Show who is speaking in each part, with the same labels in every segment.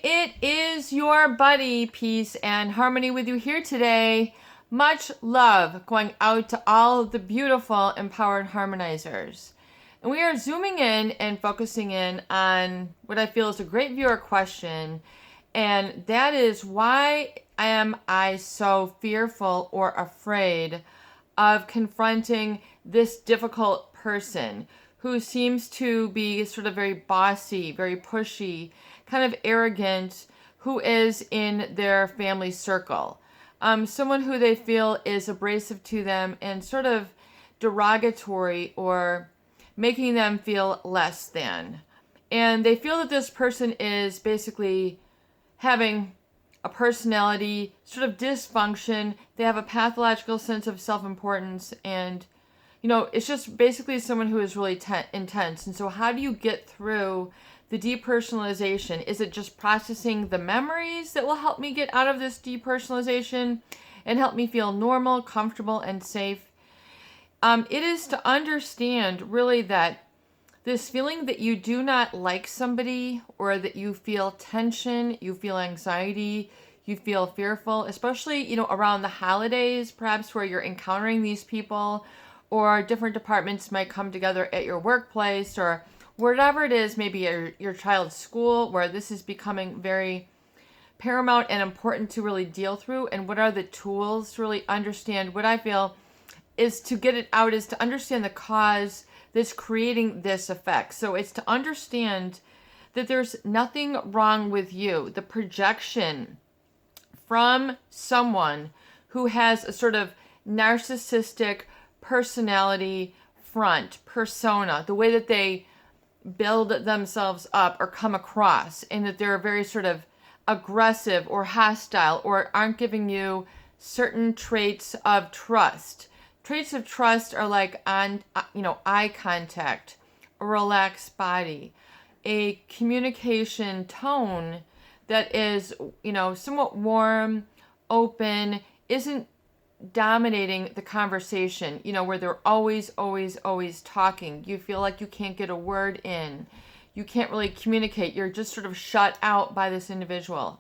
Speaker 1: It is your buddy, Peace and Harmony, with you here today. Much love going out to all of the beautiful, empowered harmonizers. And we are zooming in and focusing in on what I feel is a great viewer question, and that is, why am I so fearful or afraid of confronting this difficult person who seems to be sort of very bossy, very pushy, kind of arrogant, who is in their family circle. Someone who they feel is abrasive to them and sort of derogatory or making them feel less than. And they feel that this person is basically having a personality sort of dysfunction. They have a pathological sense of self-importance, and it's just basically someone who is really intense. And so how do you get through the depersonalization? Is it just processing the memories that will help me get out of this depersonalization and help me feel normal, comfortable, and safe? It is to understand really that this feeling that you do not like somebody, or that you feel tension, you feel anxiety, you feel fearful, especially, around the holidays, perhaps, where you're encountering these people, or different departments might come together at your workplace, or whatever it is, maybe your child's school, where this is becoming very paramount and important to really deal through. And what are the tools to really understand? What I feel is to get it out is to understand the cause that's creating this effect. So it's to understand that there's nothing wrong with you. The projection from someone who has a sort of narcissistic personality persona, the way that they build themselves up or come across, and that they're very sort of aggressive or hostile, or aren't giving you certain traits of trust. Traits of trust are like eye contact, a relaxed body, a communication tone that is, somewhat warm, open, isn't dominating the conversation, where they're always talking. You feel like you can't get a word in. You can't really communicate. You're just sort of shut out by this individual.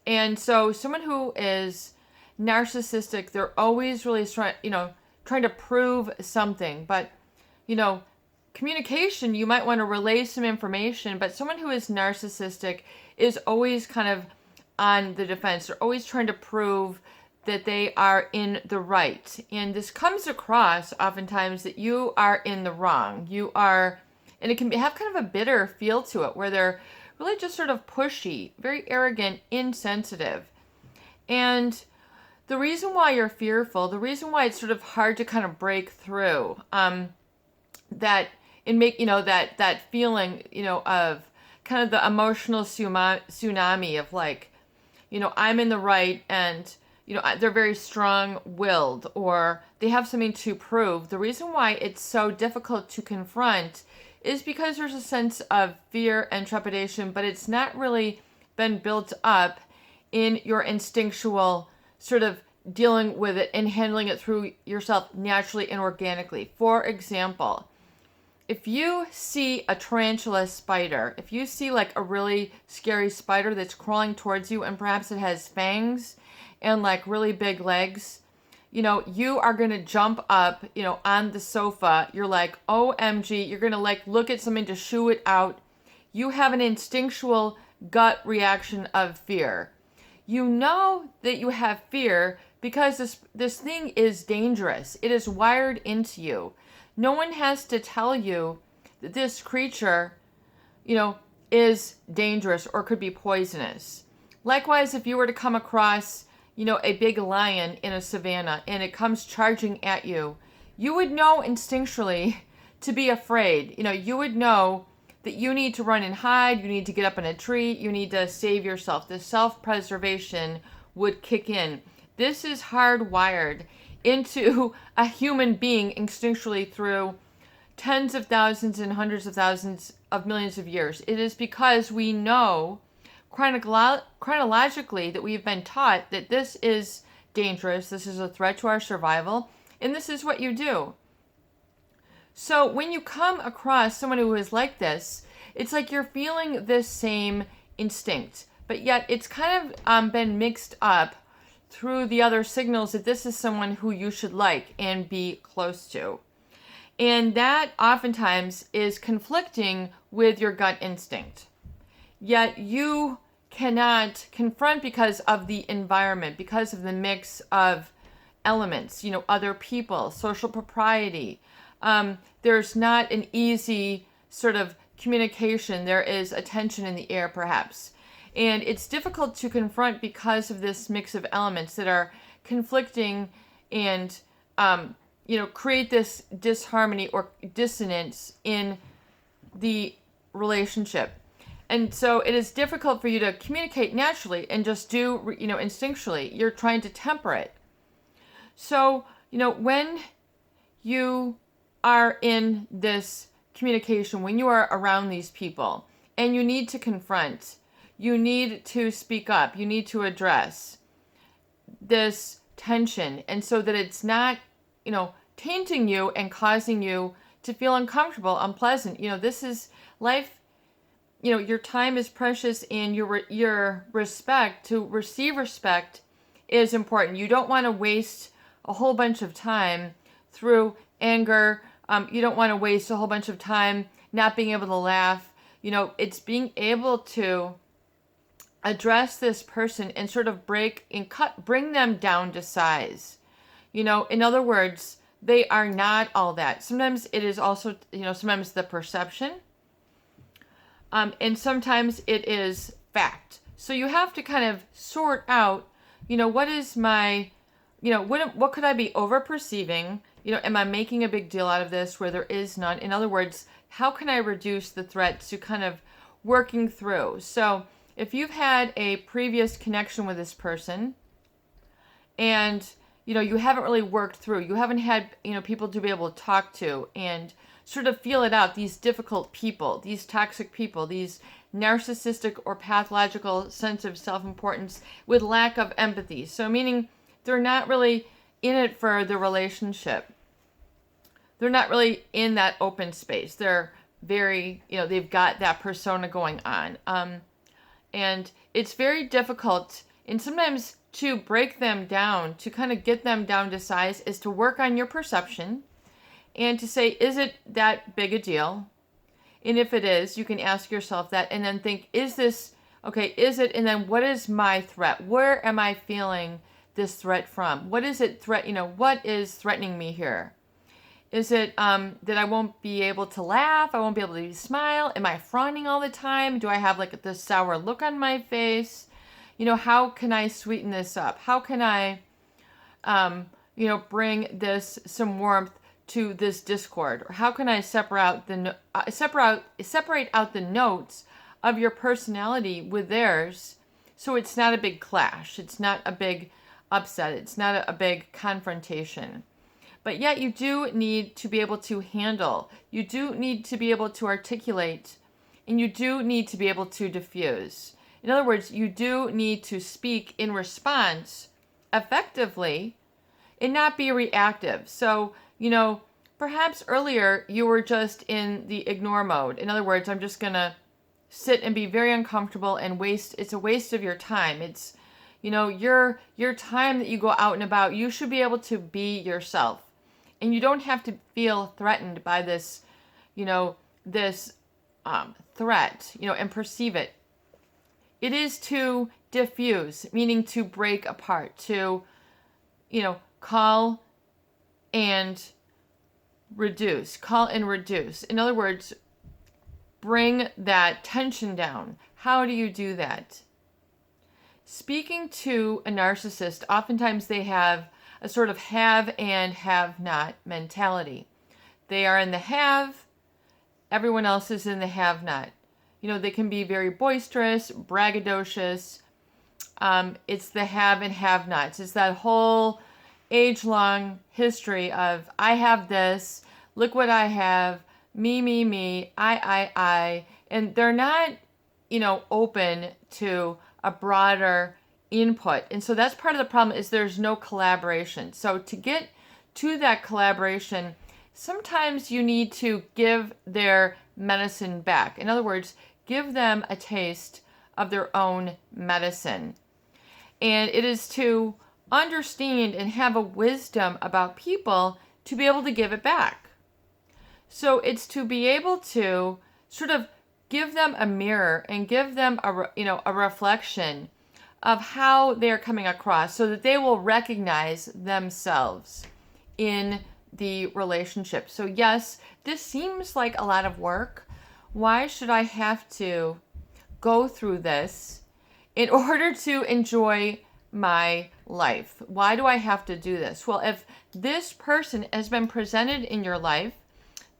Speaker 1: And so someone who is narcissistic, they're always really trying to prove something. But, communication, you might want to relay some information, but someone who is narcissistic is always kind of on the defense. They're always trying to prove that they are in the right. And this comes across oftentimes that you are in the wrong. And it can have kind of a bitter feel to it, where they're really just sort of pushy, very arrogant, insensitive. And the reason why you're fearful, the reason why it's sort of hard to kind of break through, that feeling, of kind of the emotional tsunami of like, I'm in the right, and they're very strong-willed, or they have something to prove. The reason why it's so difficult to confront is because there's a sense of fear and trepidation, but it's not really been built up in your instinctual sort of dealing with it and handling it through yourself naturally and organically. For example, if you see a tarantula spider, if you see like a really scary spider that's crawling towards you, and perhaps it has fangs and like really big legs, you are going to jump up, on the sofa. You're like, OMG, you're going to like look at something to shoo it out. You have an instinctual gut reaction of fear. You know that you have fear because this thing is dangerous. It is wired into you. No one has to tell you that this creature, is dangerous or could be poisonous. Likewise, if you were to come across, a big lion in a savanna and it comes charging at you, you would know instinctually to be afraid. You would know that you need to run and hide, you need to get up in a tree, you need to save yourself. The self-preservation would kick in. This is hardwired into a human being instinctually through tens of thousands and hundreds of thousands of millions of years. It is because we know chronologically that we've been taught that this is dangerous, this is a threat to our survival, and this is what you do. So when you come across someone who is like this, it's like you're feeling this same instinct. but yet it's kind of been mixed up through the other signals that this is someone who you should like and be close to. And that oftentimes is conflicting with your gut instinct. Yet you cannot confront because of the environment, because of the mix of elements, other people, social propriety. There's not an easy sort of communication. There is a tension in the air, perhaps. And it's difficult to confront because of this mix of elements that are conflicting and, create this disharmony or dissonance in the relationship. And so it is difficult for you to communicate naturally and just do, instinctually. You're trying to temper it. So, when you are in this communication, when you are around these people and you need to confront, you need to speak up, you need to address this tension, and so that it's not, tainting you and causing you to feel uncomfortable, unpleasant. This is life. Your time is precious, and your respect, to receive respect, is important. You don't want to waste a whole bunch of time through anger. You don't want to waste a whole bunch of time not being able to laugh. It's being able to address this person and sort of bring them down to size. In other words, they are not all that. Sometimes it is also, sometimes the perception. And sometimes it is fact. So you have to kind of sort out, what is my, what could I be over perceiving? Am I making a big deal out of this where there is none? In other words, how can I reduce the threat to kind of working through? So if you've had a previous connection with this person and, you haven't really worked through, you haven't had, people to be able to talk to and sort of feel it out, these difficult people, these toxic people, these narcissistic or pathological sense of self-importance with lack of empathy. So meaning they're not really in it for the relationship. They're not really in that open space. They're very, they've got that persona going on. And it's very difficult, and sometimes to break them down, to kind of get them down to size, is to work on your perception and to say, is it that big a deal? And if it is, you can ask yourself that and then think, is this, okay, is it, and then what is my threat? Where am I feeling this threat from? What is it what is threatening me here? Is it that I won't be able to laugh? I won't be able to smile? Am I frowning all the time? Do I have like this sour look on my face? How can I sweeten this up? How can I, bring this some warmth to this discord? Or how can I separate out the notes of your personality with theirs, so it's not a big clash, it's not a big upset, it's not a big confrontation. But yet you do need to be able to handle, you do need to be able to articulate, and you do need to be able to diffuse. In other words, you do need to speak in response effectively and not be reactive. So, perhaps earlier you were just in the ignore mode. In other words, I'm just going to sit and be very uncomfortable and it's a waste of your time. It's, your time that you go out and about, you should be able to be yourself. And you don't have to feel threatened by this, this threat, and perceive it. It is to diffuse, meaning to break apart, to, call and reduce. In other words, bring that tension down. How do you do that? Speaking to a narcissist, oftentimes they have a sort of have and have not mentality. They are in the have, everyone else is in the have not. They can be very boisterous, braggadocious. It's the have and have nots. It's that whole age-long history of, I have this, look what I have, me, I. And they're not, open to a broader input. And so that's part of the problem, is there's no collaboration. So to get to that collaboration, sometimes you need to give their medicine back. In other words, give them a taste of their own medicine. And it is to understand and have a wisdom about people to be able to give it back. So it's to be able to sort of give them a mirror and give them a reflection of how they're coming across so that they will recognize themselves in the relationship. So yes, this seems like a lot of work. Why should I have to go through this in order to enjoy my life? Why do I have to do this? Well, if this person has been presented in your life,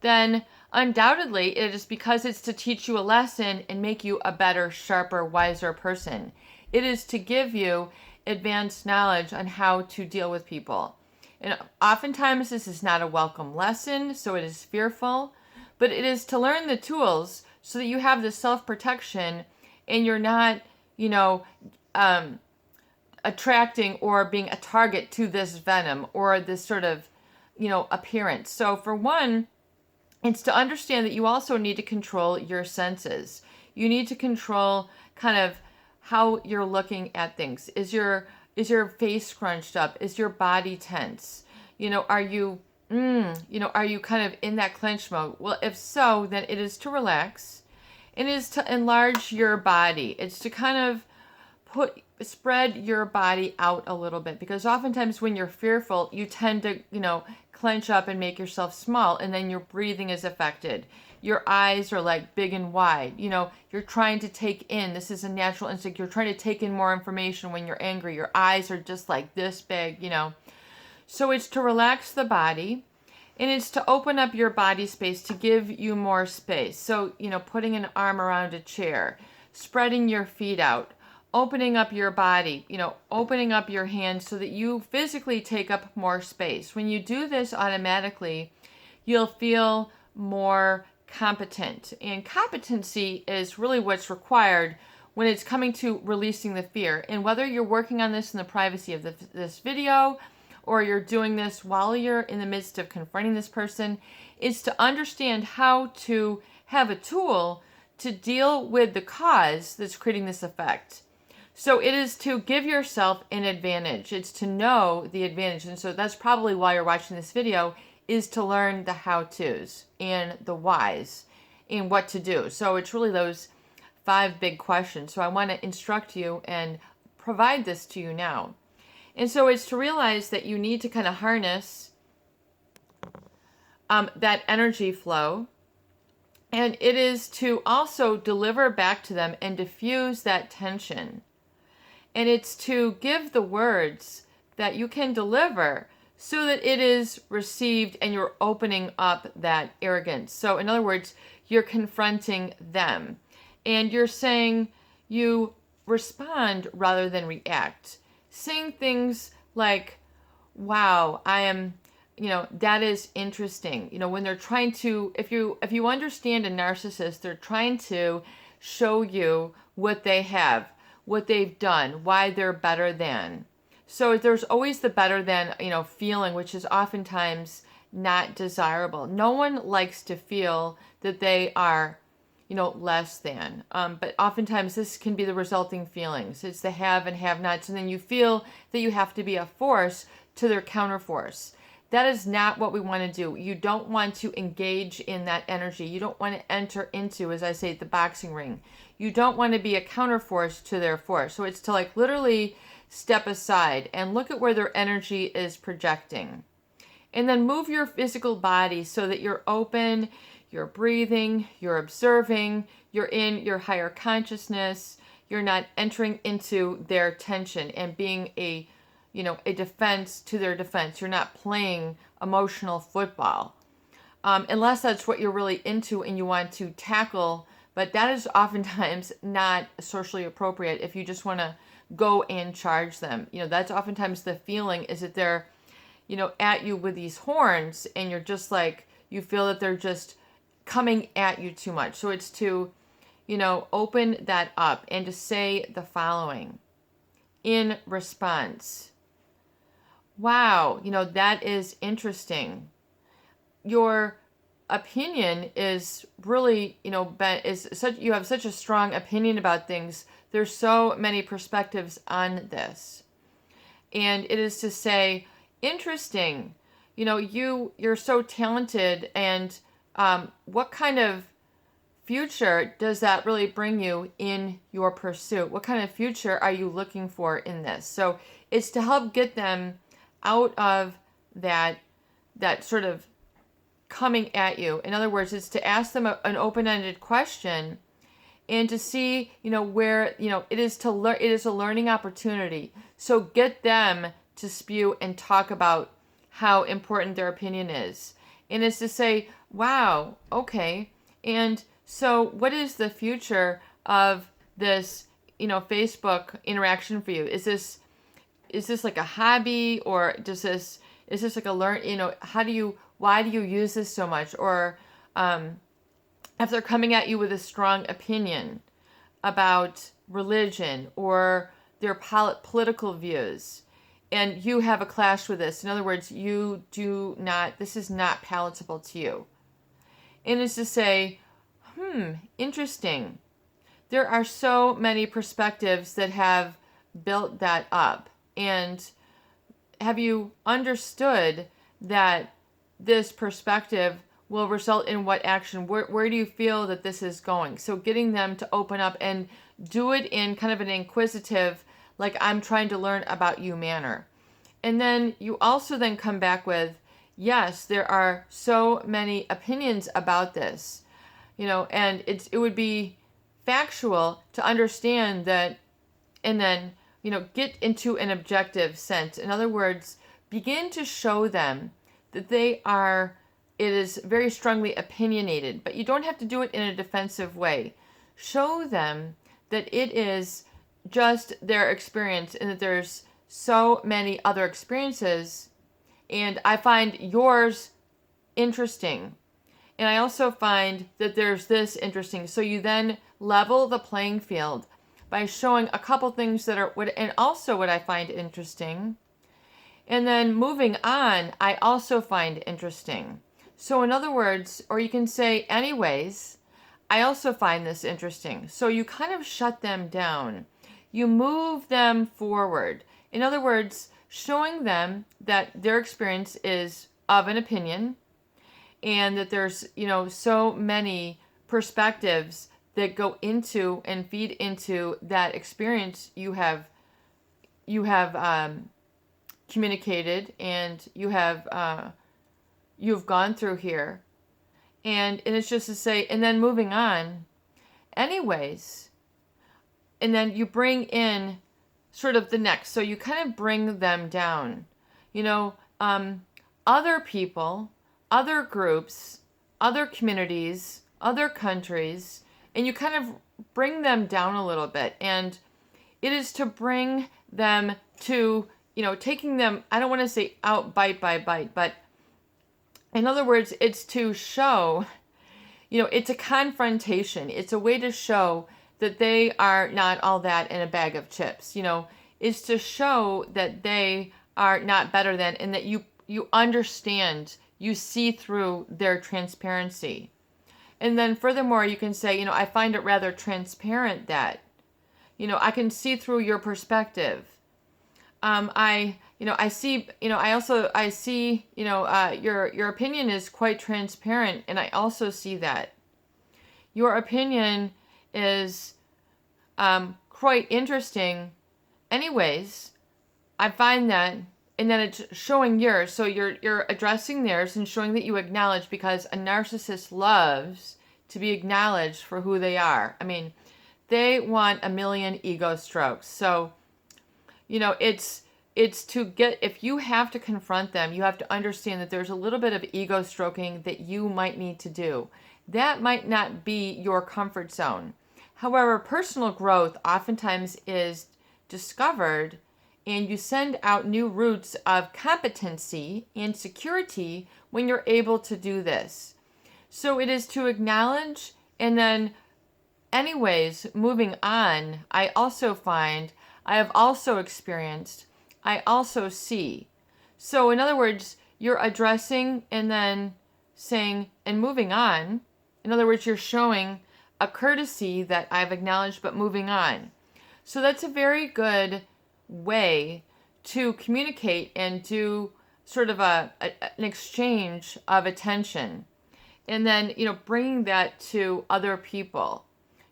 Speaker 1: then undoubtedly it is because it's to teach you a lesson and make you a better, sharper, wiser person. It is to give you advanced knowledge on how to deal with people. And oftentimes this is not a welcome lesson, so it is fearful, but it is to learn the tools so that you have the self-protection and you're not, attracting or being a target to this venom or this sort of, appearance. So for one, it's to understand that you also need to control your senses. You need to control kind of how you're looking at things. Is your face scrunched up? Is your body tense? Are you kind of in that clench mode? Well, if so, then it is to relax. It is to enlarge your body. It's to kind of spread your body out a little bit, because oftentimes when you're fearful, you tend to, clench up and make yourself small, and then your breathing is affected. Your eyes are like big and wide. You're trying to take in, this is a natural instinct, you're trying to take in more information when you're angry. Your eyes are just like this big, So it's to relax the body, and it's to open up your body space to give you more space. So, putting an arm around a chair, spreading your feet out, opening up your body, opening up your hands so that you physically take up more space. When you do this automatically, you'll feel more competent. And competency is really what's required when it's coming to releasing the fear. And whether you're working on this in the privacy of this video, or you're doing this while you're in the midst of confronting this person, is to understand how to have a tool to deal with the cause that's creating this effect. So it is to give yourself an advantage. It's to know the advantage. And so that's probably why you're watching this video, is to learn the how-tos and the whys and what to do. So it's really those 5 big questions. So I want to instruct you and provide this to you now. And so it's to realize that you need to kind of harness that energy flow. And it is to also deliver back to them and diffuse that tension. And it's to give the words that you can deliver so that it is received and you're opening up that arrogance. So in other words, you're confronting them and you're saying you respond rather than react. Saying things like, wow, I am, that is interesting. When they're trying to, if you understand a narcissist, they're trying to show you what they have, what they've done, why they're better than. So there's always the better than, feeling, which is oftentimes not desirable. No one likes to feel that they are, less than. But oftentimes this can be the resulting feelings. It's the have and have nots. And then you feel that you have to be a force to their counterforce. That is not what we want to do. You don't want to engage in that energy. You don't want to enter into, as I say, the boxing ring. You don't want to be a counterforce to their force. So it's to literally step aside and look at where their energy is projecting. And then move your physical body so that you're open, you're breathing, you're observing, you're in your higher consciousness. You're not entering into their tension and being a defense to their defense. You're not playing emotional football. Unless that's what you're really into and you want to tackle, but that is oftentimes not socially appropriate if you just want to go and charge them. That's oftentimes the feeling, is that they're, at you with these horns and you're just you feel that they're just coming at you too much. So it's to, open that up and to say the following in response. Wow, that is interesting. Your opinion is really, you have such a strong opinion about things. There's so many perspectives on this. And it is to say, interesting, you're so talented, and what kind of future does that really bring you in your pursuit? What kind of future are you looking for in this? So it's to help get them out of that sort of coming at you. In other words, it's to ask them an open-ended question and to see, where, it is to learn. It is a learning opportunity. So get them to spew and talk about how important their opinion is. And it's to say, wow, okay. And so what is the future of this, Facebook interaction for you? Is this like a hobby, or is this like a why do you use this so much? Or if they're coming at you with a strong opinion about religion or their political views, and you have a clash with this. In other words, this is not palatable to you. And it's to say, interesting. There are so many perspectives that have built that up. And have you understood that this perspective will result in what action? Where do you feel that this is going? So getting them to open up and do it in kind of an inquisitive, like I'm trying to learn about you manner. And then you also then come back with, yes, there are so many opinions about this, and it would be factual to understand that, and then, get into an objective sense. In other words, begin to show them that it is very strongly opinionated, but you don't have to do it in a defensive way. Show them that it is just their experience and that there's so many other experiences, and I find yours interesting. And I also find that there's this interesting. So you then level the playing field by showing a couple things and also what I find interesting. And then moving on, I also find interesting. So in other words, or you can say, anyways, I also find this interesting. So you kind of shut them down. You move them forward. In other words, showing them that their experience is of an opinion, and that there's, so many perspectives that go into and feed into that experience you have communicated, and you've gone through here. And it's just to say, and then moving on, anyways, and then you bring in sort of the next. So you kind of bring them down, other people, other groups, other communities, other countries, and you kind of bring them down a little bit. And it is to bring them to, taking them, I don't want to say out bite by bite, but in other words, it's to show, it's a confrontation. It's a way to show that they are not all that in a bag of chips. Is to show that they are not better than, and that you understand, you see through their transparency. And then furthermore, you can say, I find it rather transparent that, I can see through your perspective. I see, your opinion is quite transparent, and I also see that. Your opinion is quite interesting. Anyways, I find that, and then it's showing yours. So you're addressing theirs and showing that you acknowledge, because a narcissist loves to be acknowledged for who they are. I mean, they want a million ego strokes. So, it's to get, if you have to confront them, you have to understand that there's a little bit of ego stroking that you might need to do. That might not be your comfort zone. However, personal growth oftentimes is discovered, and you send out new routes of competency and security when you're able to do this. So it is to acknowledge, and then anyways, moving on, I also find, I have also experienced, I also see. So in other words, you're addressing, and then saying and moving on. In other words, you're showing a courtesy that I've acknowledged, but moving on. So that's a very good way to communicate and do sort of an exchange of attention. And then, bringing that to other people,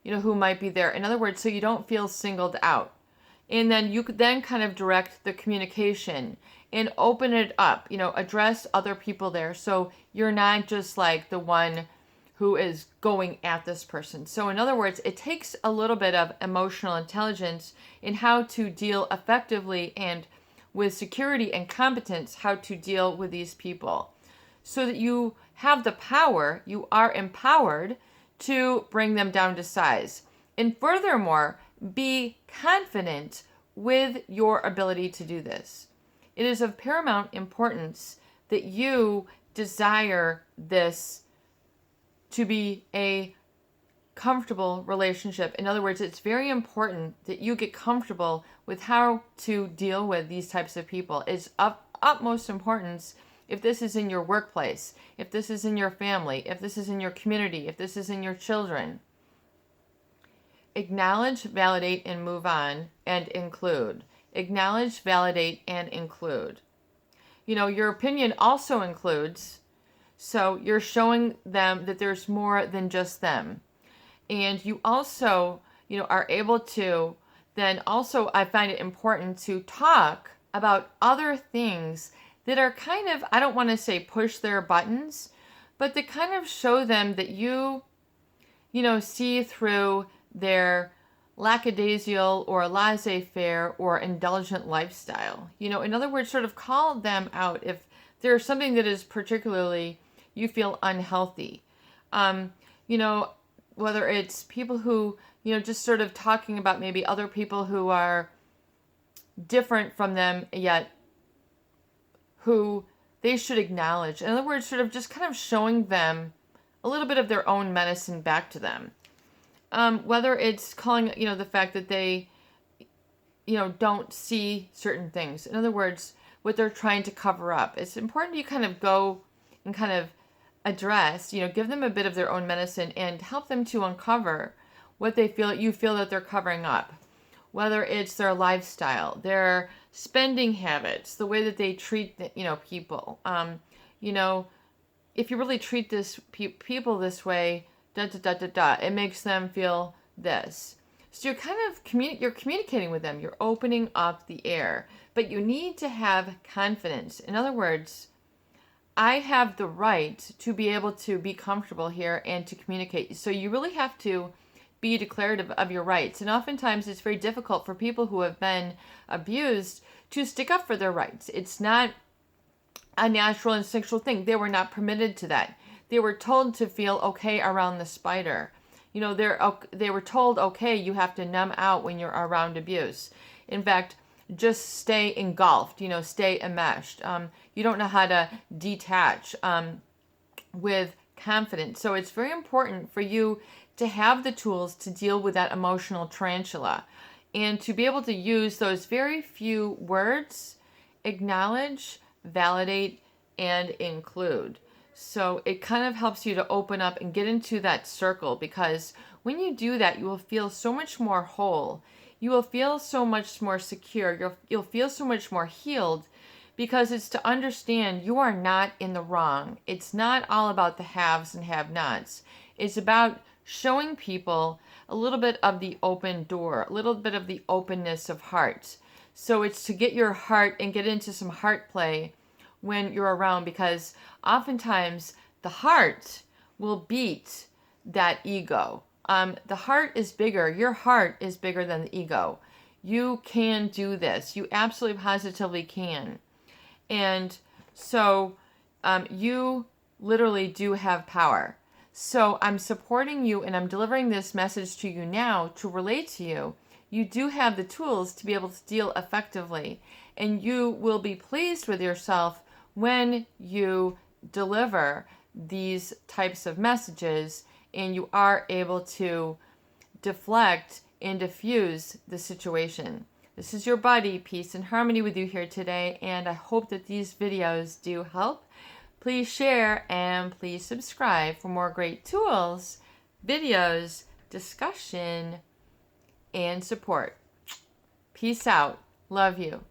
Speaker 1: who might be there. In other words, so you don't feel singled out. And then you could then kind of direct the communication and open it up, address other people there. So you're not just like the one who is going at this person. So in other words, it takes a little bit of emotional intelligence in how to deal effectively and with security and competence, how to deal with these people so that you have the power, you are empowered to bring them down to size. And furthermore, be confident with your ability to do this. It is of paramount importance that you desire this to be a comfortable relationship. In other words, it's very important that you get comfortable with how to deal with these types of people. It's of utmost importance if this is in your workplace, if this is in your family, if this is in your community, if this is in your children. Acknowledge, validate, and move on, and include. Acknowledge, validate, and include. Your opinion also includes, so you're showing them that there's more than just them. And you also, are able to then also, I find it important to talk about other things that are kind of, I don't want to say push their buttons, but that kind of show them that you see through their lackadaisical or laissez-faire or indulgent lifestyle. In other words, sort of call them out if there's something that is particularly you feel unhealthy. Whether it's people who, just sort of talking about maybe other people who are different from them, yet who they should acknowledge. In other words, sort of just kind of showing them a little bit of their own medicine back to them. Whether it's calling, the fact that they, don't see certain things. In other words, what they're trying to cover up. It's important you kind of go and kind of address, give them a bit of their own medicine and help them to uncover what you feel that they're covering up. Whether it's their lifestyle, their spending habits, the way that they treat, people. If you really treat people this way, it makes them feel this. So you're kind of you're communicating with them. You're opening up the air, but you need to have confidence. In other words, I have the right to be able to be comfortable here and to communicate. So you really have to be declarative of your rights. And oftentimes it's very difficult for people who have been abused to stick up for their rights. It's not a natural instinctual thing. They were not permitted to that. They were told to feel okay around the spider. They were told, okay, you have to numb out when you're around abuse. In fact, just stay engulfed, stay enmeshed. You don't know how to detach with confidence. So it's very important for you to have the tools to deal with that emotional tarantula and to be able to use those very few words, acknowledge, validate, and include. So it kind of helps you to open up and get into that circle, because when you do that, you will feel so much more whole. You will feel so much more secure. You'll feel so much more healed, because it's to understand you are not in the wrong. It's not all about the haves and have-nots. It's about showing people a little bit of the open door, a little bit of the openness of heart. So it's to get your heart and get into some heart play when you're around, because oftentimes the heart will beat that ego. The heart is bigger. Your heart is bigger than the ego. You can do this. You absolutely positively can. And so you literally do have power. So I'm supporting you and I'm delivering this message to you now to relate to you. You do have the tools to be able to deal effectively, and you will be pleased with yourself when you deliver these types of messages and you are able to deflect and diffuse the situation. This is your buddy, Peace and Harmony, with you here today, and I hope that these videos do help. Please share and please subscribe for more great tools, videos, discussion, and support. Peace out. Love you.